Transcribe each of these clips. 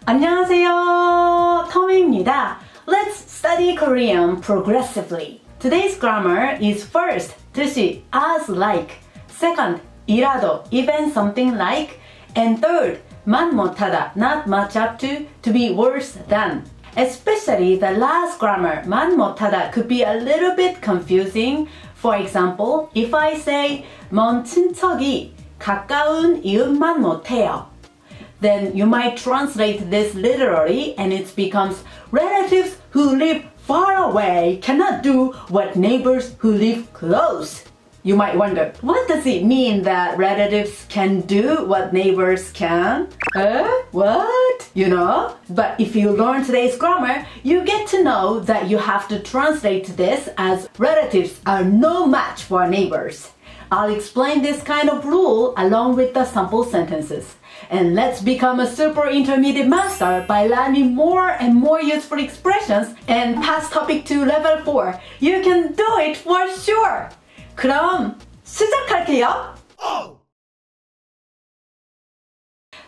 안녕하세요, 터미입니다. Let's study Korean progressively. Today's grammar is first, 뜻이 as like, second, 이라도, even something like, and third, 만 못하다, not much up to be worse than. Especially the last grammar, 만 못하다, could be a little bit confusing. For example, if I say 먼 친척이 가까운 이웃만 못해요, then you might translate this literally and it becomes relatives who live far away cannot do what neighbors who live close. You might wonder, what does it mean that relatives can do what neighbors can? What? You know? But if you learn today's grammar, you get to know that you have to translate this as relatives are no match for neighbors. I'll explain this kind of rule along with the sample sentences. And let's become a super intermediate master by learning more and more useful expressions and pass topic to level 4. You can do it for sure! 그럼 시작할게요!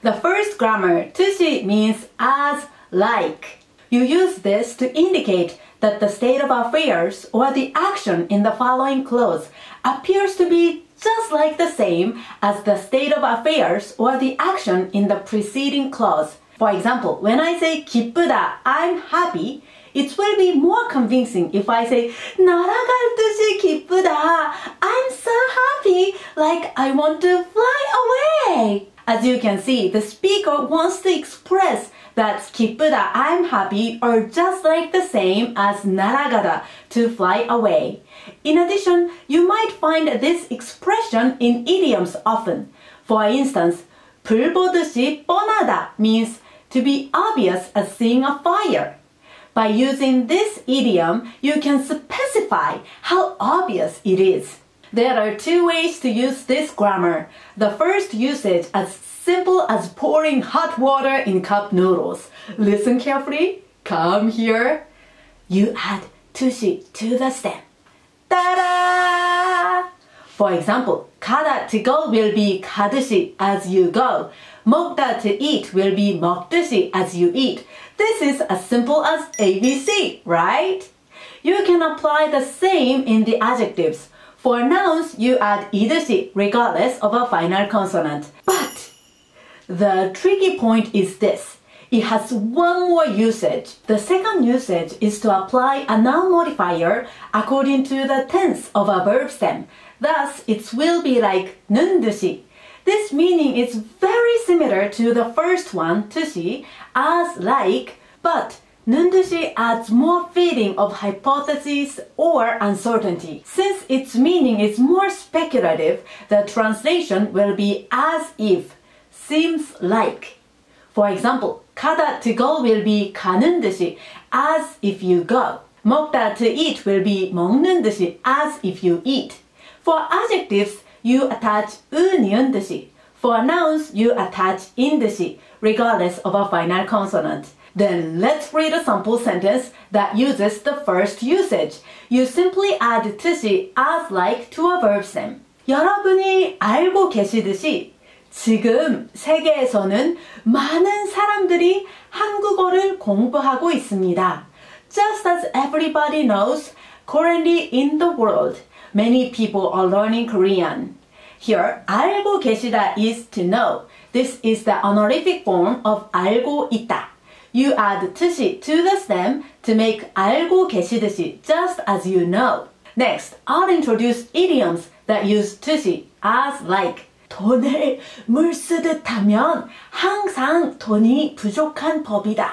The first grammar, 뜻이 means as like. You use this to indicate that the state of affairs or the action in the following clause appears to be just like the same as the state of affairs or the action in the preceding clause. For example, when I say 기쁘다, I'm happy, it will be more convincing if I say 날아갈 듯이 기쁘다, I'm so happy, like I want to fly away. As you can see, the speaker wants to express that 기쁘다, I'm happy, are just like the same as 날아가다, to fly away. In addition, you might find this expression in idioms often. For instance, 불 보듯이 뻔하다 means to be obvious as seeing a fire. By using this idiom, you can specify how obvious it is. There are two ways to use this grammar. The first usage as simple as pouring hot water in cup noodles. Listen carefully. Come here. You add 뜻이 to the stem. Ta-da! For example, 가다 to go will be 가듯이 as you go. 먹다 to eat will be 먹듯이 as you eat. This is as simple as ABC, right? You can apply the same in the adjectives. For nouns, you add 이듯이 regardless of a final consonant. But the tricky point is this. It has one more usage. The second usage is to apply a noun modifier according to the tense of a verb stem. Thus, it will be like 는 듯이. This meaning is very similar to the first one, 뜻이, as like, but 는 듯이 adds more feeling of hypothesis or uncertainty. Since its meaning is more speculative, the translation will be as if, seems like. For example, 가다 to go will be 가는 듯이, as if you go. 먹다 to eat will be 먹는 듯이, as if you eat. For adjectives, you attach 은 이은 듯이. For nouns, you attach 인 듯이, regardless of a final consonant. Then let's read a sample sentence that uses the first usage. You simply add 뜻이 as like to a verb stem. 여러분이 알고 계시듯이 지금 세계에서는 많은 사람들이 한국어를 공부하고 있습니다. Just as everybody knows, currently in the world, many people are learning Korean. Here, 알고 계시다 is to know. This is the honorific form of 알고 있다. You add 뜻이 to the stem to make 알고 계시듯이, just as you know. Next, I'll introduce idioms that use 뜻이 as like. 돈을 물 쓰듯 하면 항상 돈이 부족한 법이다.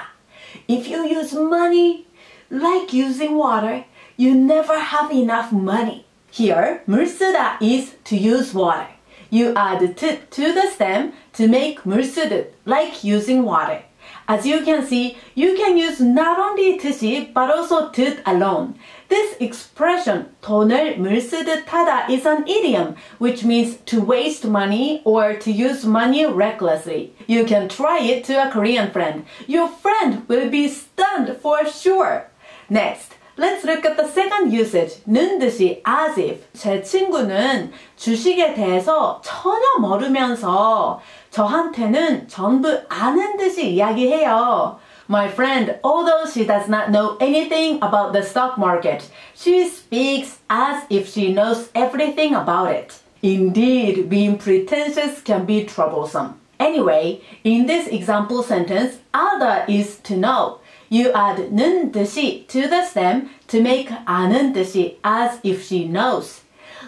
If you use money like using water, you never have enough money. Here, 물 쓰다 is to use water. You add 뜻 to the stem to make 물 쓰듯, like using water. As you can see, you can use not only 뜻이 but also 뜻 alone. This expression, 돈을 물 쓰듯 하다, is an idiom, which means to waste money or to use money recklessly. You can try it to a Korean friend. Your friend will be stunned for sure. Next, Let's look at the second usage. 는 듯이 as if. 제 친구는 주식에 대해서 전혀 모르면서 저한테는 전부 아는 듯이 이야기해요. My friend, although she does not know anything about the stock market, she speaks as if she knows everything about it. Indeed, being pretentious can be troublesome. Anyway, in this example sentence, 알다 is to know. You add 는 듯이 to the stem to make 아는 듯이 as if she knows.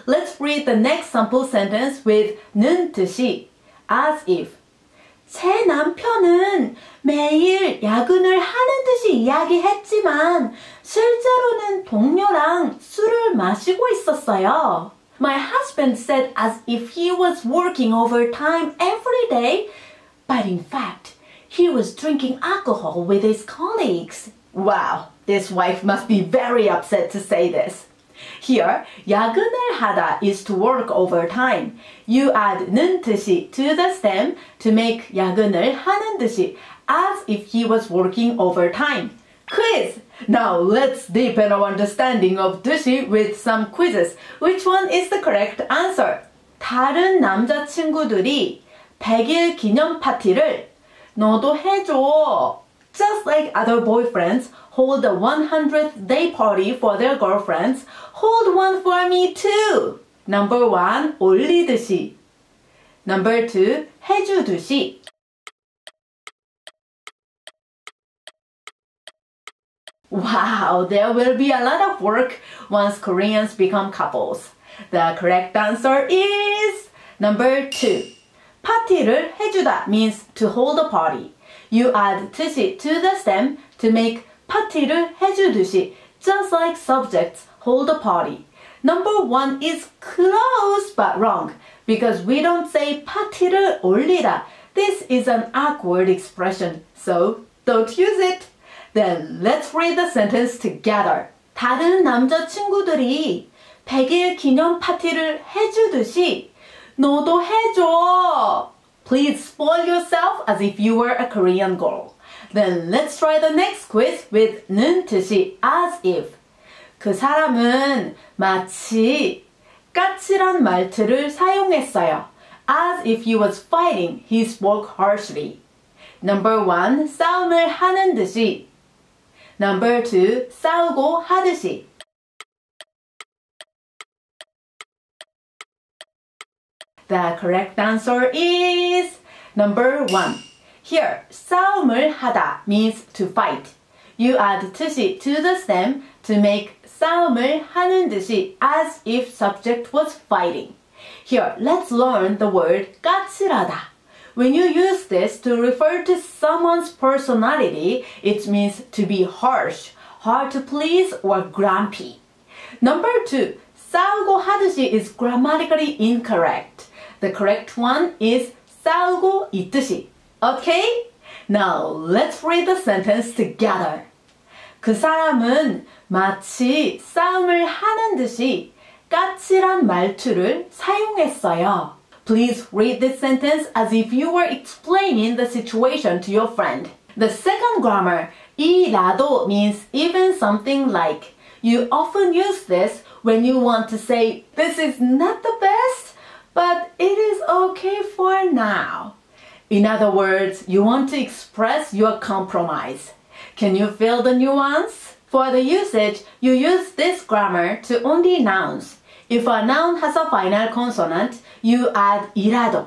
Let's read the next sample sentence with 는 듯이 as if. 제 남편은 매일 야근을 하는 듯이 이야기했지만 실제로는 동료랑 술을 마시고 있었어요. My husband said as if he was working overtime every day, but in fact, he was drinking alcohol with his colleagues. Wow, this wife must be very upset to say this. Here, 야근을 하다 is to work overtime. You add 는 듯이 to the stem to make 야근을 하는 듯이 as if he was working overtime. Quiz! Now let's deepen our understanding of 듯이 with some quizzes. Which one is the correct answer? 다른 남자친구들이 100일 기념 파티를 너도 해줘. Just like other boyfriends hold a 100th day party for their girlfriends, hold one for me too. Number 1, 올리듯이. Number 2, 해주듯이. Wow, there will be a lot of work once Koreans become couples. The correct answer is number 2. 파티를 해주다 means to hold a party. You add 듯이 to the stem to make 파티를 해주듯이, just like subjects hold a party. Number 1 is close but wrong because we don't say 파티를 올리다. This is an awkward expression, so don't use it. Then let's read the sentence together. 다른 남자친구들이 100일 기념 파티를 해주듯이 너도 해줘. Please spoil yourself as if you were a Korean girl. Then let's try the next quiz with 는 듯이 as if. 그 사람은 마치 까칠한 말투를 사용했어요. As if he was fighting, he spoke harshly. Number 1, 싸움을 하는 듯이. Number 2, 싸우고 하듯이. The correct answer is number 1. Here, 싸움을 하다 means to fight. You add 듯이 to the stem to make 싸움을 하는 듯이 as if subject was fighting. Here, let's learn the word 까칠하다. When you use this to refer to someone's personality, it means to be harsh, hard to please, or grumpy. Number 2, 싸우고 하듯이 is grammatically incorrect. The correct one is 싸우고 있듯이. Okay? Now let's read the sentence together. 그 사람은 마치 싸움을 하는 듯이 까칠한 말투를 사용했어요. Please read this sentence as if you were explaining the situation to your friend. The second grammar, 이라도 means even something like. You often use this when you want to say, this is not the best, but it is okay for now. In other words, you want to express your compromise. Can you feel the nuance? For the usage, you use this grammar to only nouns. If a noun has a final consonant, you add 이라도.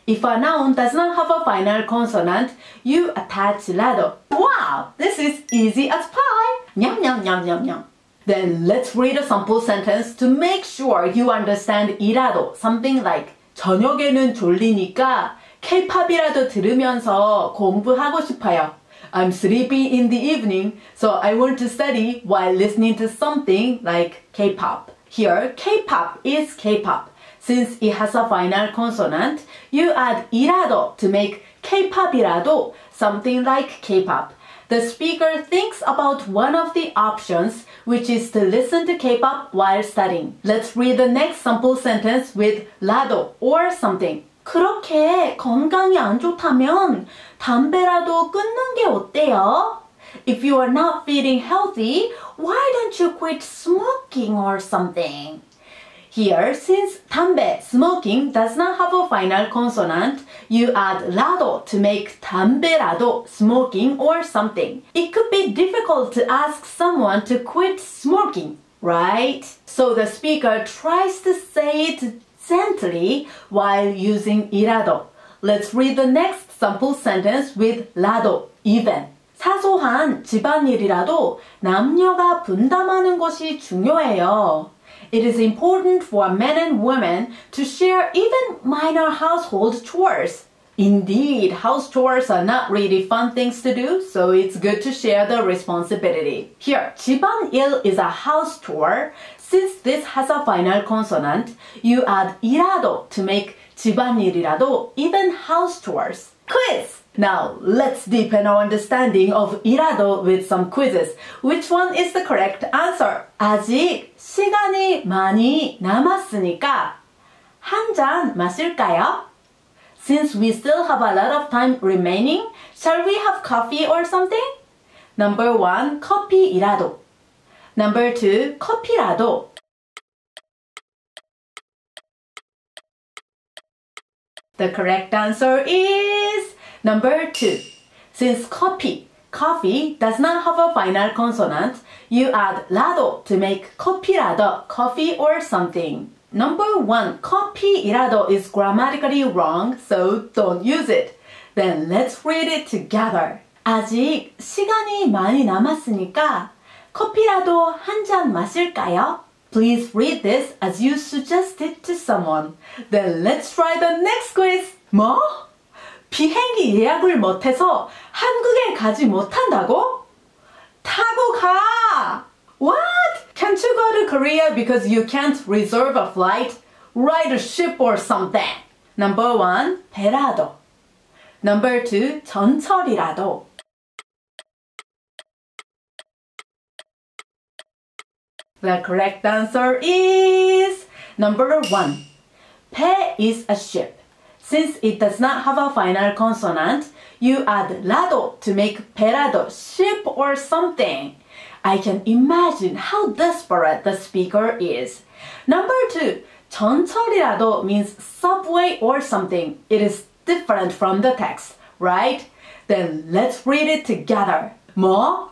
If a noun does not have a final consonant, you attach 라도. Wow, this is easy as pie. Nyam, nyam, nyam, nyam, nyam. Then let's read a sample sentence to make sure you understand 이라도. Something like 저녁에는 졸리니까 K-팝이라도 들으면서 공부하고 싶어요. I'm sleepy in the evening, so I want to study while listening to something like K-pop. Here, K-pop is K-pop. Since it has a final consonant, you add 이라도 to make K-pop이라도 something like K-pop. The speaker thinks about one of the options, which is to listen to K-pop while studying. Let's read the next sample sentence with 라도 or something. 그렇게 건강이 안 좋다면 담배라도 끊는 게 어때요? if you are not feeling healthy, why don't you quit smoking or something? Here, since 담배, smoking, does not have a final consonant, you add 라도 to make 담배라도, smoking or something. It could be difficult to ask someone to quit smoking, right? So the speaker tries to say it gently while using 이라도. Let's read the next sample sentence with 라도, even. 사소한 집안일이라도 남녀가 분담하는 것이 중요해요. It is important for men and women to share even minor household chores. Indeed, house chores are not really fun things to do, so it's good to share the responsibility. Here, 집안일 is a house chore. Since this has a final consonant, you add 이라도 to make 집안일이라도 even house chores. Quiz! Now, let's deepen our understanding of 이라도 with some quizzes. Which one is the correct answer? 아직 시간이 많이 남았으니까 한 잔 마실까요? Since we still have a lot of time remaining, shall we have coffee or something? Number 1, 커피이라도. Number 2, 커피라도. The correct answer is number 2. Since coffee does not have a final consonant, you add 라도 to make 커피라도, coffee or something. Number 1, 커피이라도 is grammatically wrong, so don't use it. Then let's read it together. 아직 시간이 많이 남았으니까 커피라도 한 잔 마실까요? Please read this as you suggested to someone. Then let's try the next quiz. 뭐? 비행기 예약을 못해서 한국에 가지 못한다고? 타고 가! What? Can't you go to Korea because you can't reserve a flight? Ride a ship or something. Number 1, 배라도. Number 2, 전철이라도. The correct answer is number 1. 배 is a ship. Since it does not have a final consonant, you add 라도 to make 배라도, ship or something. I can imagine how desperate the speaker is. Number 2, 전철이라도 means subway or something. It is different from the text, right? Then let's read it together. 뭐?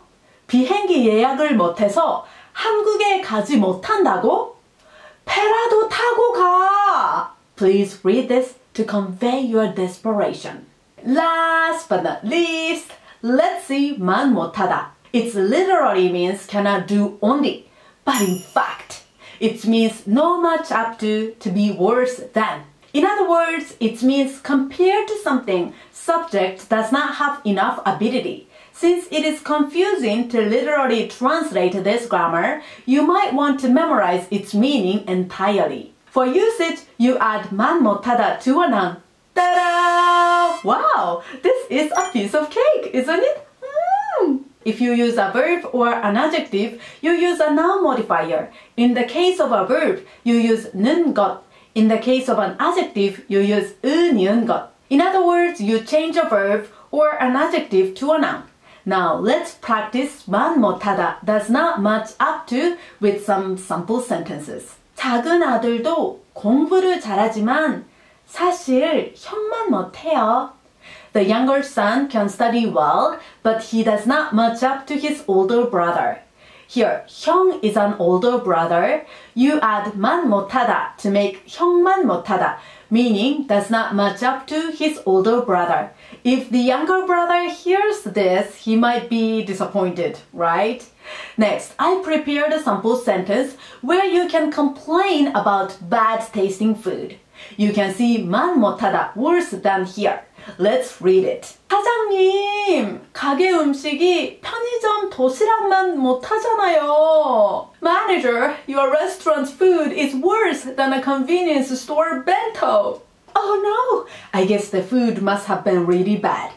비행기 예약을 못해서 한국에 가지 못한다고? 배라도 타고 가! Please read this to convey your desperation. Last but not least, let's see 만 못하다. It literally means cannot do only, but in fact, it means not much up to be worse than. In other words, it means compared to something, subject does not have enough ability. Since it is confusing to literally translate this grammar, you might want to memorize its meaning entirely. For usage, you add 만 못하다 to a noun. Ta-da! Wow, this is a piece of cake, isn't it? If you use a verb or an adjective, you use a noun modifier. In the case of a verb, you use 는 것. In the case of an adjective, you use 은이은 것. In other words, you change a verb or an adjective to a noun. Now, let's practice 만 못하다 does not match up to with some sample sentences. 작은 아들도 공부를 잘하지만 사실 형만 못해요. The younger son can study well, but he does not match up to his older brother. Here, 형 is an older brother. You add 만 못하다 to make 형만 못하다, meaning does not match up to his older brother. If the younger brother hears this, he might be disappointed, right? Next, I prepared a sample sentence where you can complain about bad tasting food. You can see 만 못하다 worse than here. Let's read it. 사장님, 가게 음식이 편의점 도시락만 못하잖아요. Manager, your restaurant's food is worse than a convenience store bento. Oh no, I guess the food must have been really bad.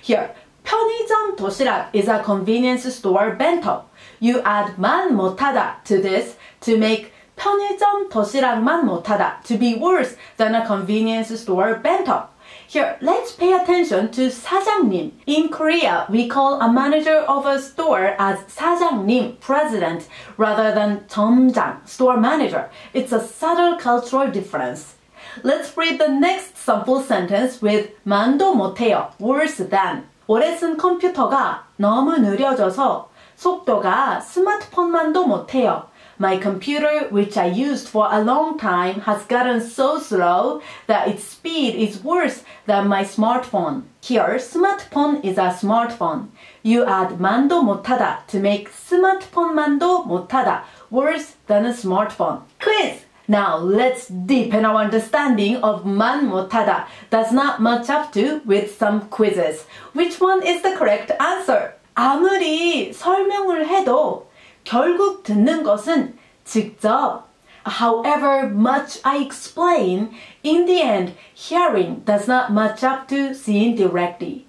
Here, 편의점 도시락 is a convenience store bento. You add 만 못하다 to this to make 편의점 도시락만 못하다 to be worse than a convenience store bento. Here, let's pay attention to 사장님. In Korea, we call a manager of a store as 사장님, president, rather than 점장, store manager. It's a subtle cultural difference. Let's read the next sample sentence with 만도 못해요, worse than. 오래 쓴 컴퓨터가 너무 느려져서 속도가 스마트폰만도 못해요. My computer, which I used for a long time, has gotten so slow that its speed is worse than my smartphone. Here, smartphone is a smartphone. You add 만도 못하다 to make 스마트폰만도 못하다 worse than a smartphone. Quiz! Now, let's deepen our understanding of 만 못하다 does not match up to with some quizzes. Which one is the correct answer? 아무리 설명을 해도 결국 듣는 것은 직접. However much I explain, in the end, hearing does not match up to seeing directly.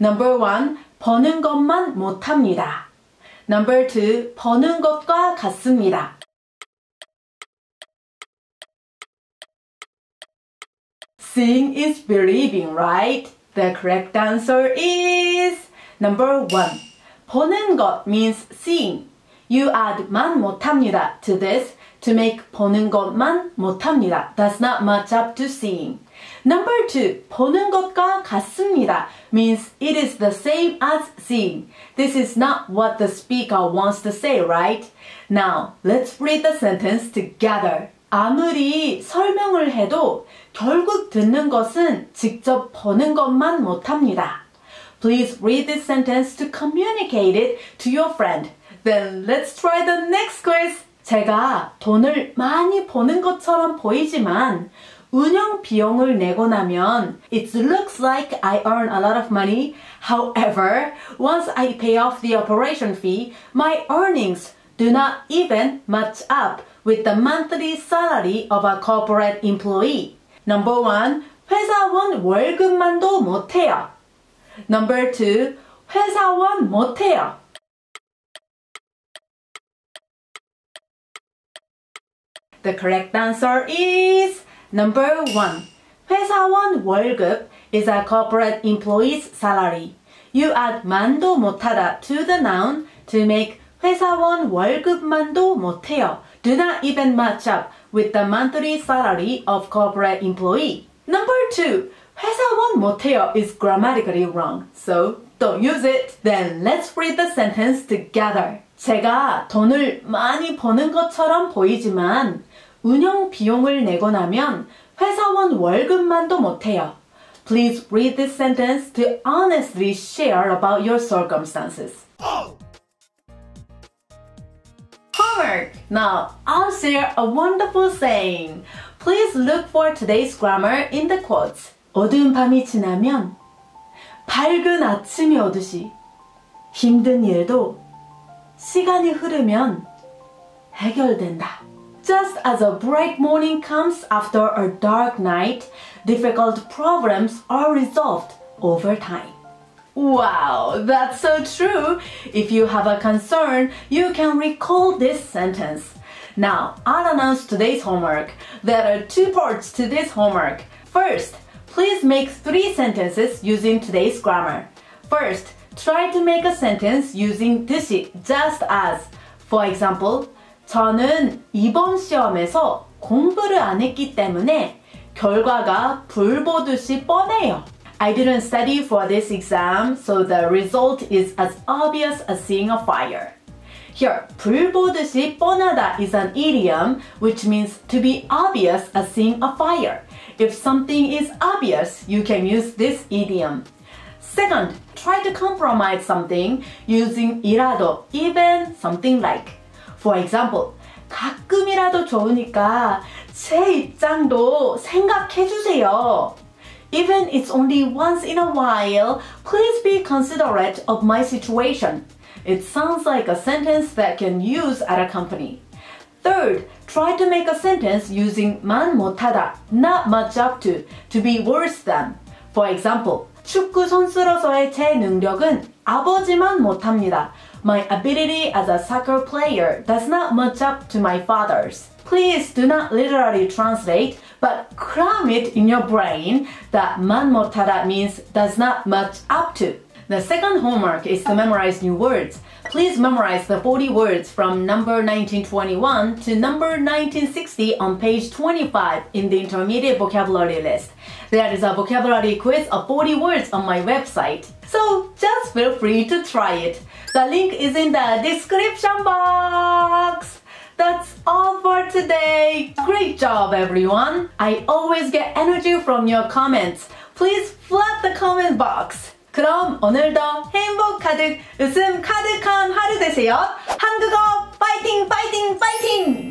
Number 1, 버는 것만 못합니다. Number 2, 버는 것과 같습니다. Seeing is believing, right? The correct answer is number 1. 버는 것 means seeing. You add 만 못합니다 to this to make 보는 것만 못합니다 does not match up to seeing. Number 2, 보는 것과 같습니다 means it is the same as seeing. This is not what the speaker wants to say, right? Now, let's read the sentence together. 아무리 설명을 해도 결국 듣는 것은 직접 보는 것만 못합니다. Please read this sentence to communicate it to your friend. Then let's try the next quiz. 제가 돈을 많이 버는 것처럼 보이지만 운영 비용을 내고 나면 it looks like I earn a lot of money. However, once I pay off the operation fee, my earnings do not even match up with the monthly salary of a corporate employee. Number 1, 회사원 월급만도 못해요. Number 2, 회사원 못해요. The correct answer is number 1. 회사원 월급 is a corporate employee's salary. You add 만도 못하다 to the noun to make 회사원 월급만도 못해요. Do not even match up with the monthly salary of corporate employee. Number 2. 회사원 못해요 is grammatically wrong, so don't use it. Then let's read the sentence together. 제가 돈을 많이 버는 것처럼 보이지만 운영 비용을 내고 나면 회사원 월급만도 못해요. Please read this sentence to honestly share about your circumstances. Homework! Now, I'll share a wonderful saying. Please look for today's grammar in the quotes. 어두운 밤이 지나면 밝은 아침이 오듯이 힘든 일도 시간이 흐르면 해결된다. Just as a bright morning comes after a dark night, difficult problems are resolved over time. Wow, that's so true! If you have a concern, you can recall this sentence. Now, I'll announce today's homework. There are 2 parts to this homework. First, please make 3 sentences using today's grammar. First, try to make a sentence using 듯이, just as. For example, 저는 이번 시험에서 공부를 안 했기 때문에 결과가 불 보듯이 뻔해요. I didn't study for this exam, so the result is as obvious as seeing a fire. Here, 불 보듯이 뻔하다 is an idiom which means to be obvious as seeing a fire. If something is obvious, you can use this idiom. Second, try to compromise something using 이라도, even, something like. For example, 가끔이라도 좋으니까 제 입장도 생각해 주세요. Even it's only once in a while, please be considerate of my situation. It sounds like a sentence that can use at a company. Third, try to make a sentence using 만 못하다, not much up to be worse than. For example, 축구 선수로서의 제 능력은 아버지만 못합니다. My ability as a soccer player does not match up to my father's. Please do not literally translate, but cram it in your brain that 만 못하다 means does not much up to. The second homework is to memorize new words. Please memorize the 40 words from number 1921 to number 1960 on page 25 in the intermediate vocabulary list. There is a vocabulary quiz of 40 words on my website. So just feel free to try it. The link is in the description box. That's all for today. Great job, everyone. I always get energy from your comments. Please flood the comment box. 그럼 오늘도 행복 가득, 웃음 가득한 하루 되세요. 한국어 파이팅 파이팅 파이팅!